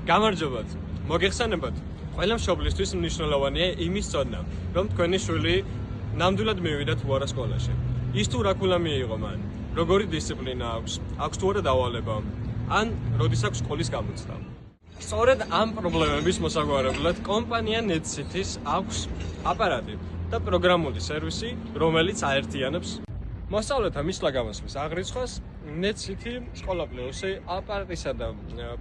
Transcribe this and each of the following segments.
გამარჯობათ. მოგეხსენებათ, ყველა მშობლისთვის მნიშვნელოვანია იმის ცოდნა, რომ თქვენი შვილი ნამდვილად მივიდათ თუ არა სკოლაში. ის თუ რა ქულა მიიღო მან, როგორი დისციპლინა აქვს თუ არა დავალება, ან როდის აქვს სკოლის გამოცდა. სწორედ ამ პრობლემების მოსაგვარებლად კომპანია NetCity-ს აქვს აპარატი და პროგრამული სერვისი, რომელიც აერთიანებს მოსწავლეთა მისლა-გამოსვლის აღრიცხვას NetCity სკოლა პლუსი აპარატისა და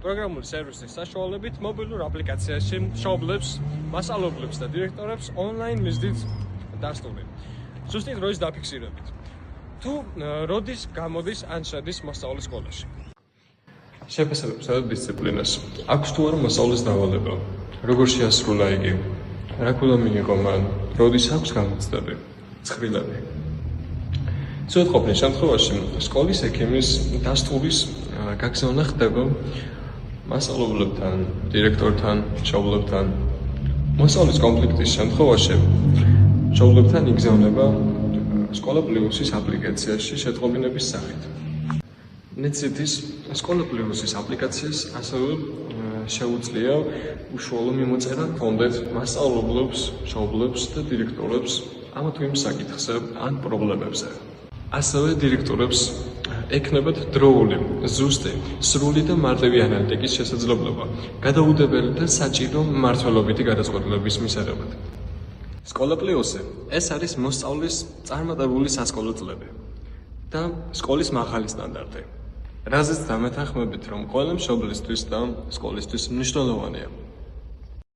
პროგრამული სერვისის საშუალებით მობილურ აპლიკაციაში მშობლებს, მასწავლებლებს და დირექტორებს ონლაინ მისდით დასტური. ზუსტი დროის დაფიქსირებით. თუ როდის გამოდის ან შედის მოსწავლე სკოლაში. შეფასებებს და დისციპლინას. აქვს თუ არა მოსწავლის დავალება. როგორ შეასრულა იგი? რა ქულა მიიღო მან? როდის აქვს გამოცდები? ცხრილები. სრულყოფნის შემთხვევაში სკოლის ექიმის დასტურის გაგზავნა ხდება მასწავლებლებთან, დირექტორთან, მშობლებთან. მოსწავლის კონფლიქტის შემთხვევაში მშობლებთან იგზავნება სკოლა პლუსის აპლიკაციაში შეტყობინების სახით. NetCity-ს სკოლა პლუსის აპლიკაციას ასევე შეუძლია უშუალო მიმოწერა ჰქონდეთ მასწავლებლებს, მშობლებს და დირექტორებს ამა თუ იმ საკითხზე ან პრობლემებზე. ასევე დირექტორებს ექნებათ დროული, ზუსტი, სრული და მარტივი ანალიტიკის შესაძლებლობა, გადაუდებელი და საჭირო მმართველობითი გადაწყვეტილების მისაღებად. სკოლა პლუსი ეს არის მოსწავლის წარმატებული სასკოლო წლები და სკოლის მაღალი სტანდარტი, რაზეც დამეთანხმებით, რომ ყველა მშობლისთვის და სკოლისთვის მნიშვნელოვანია.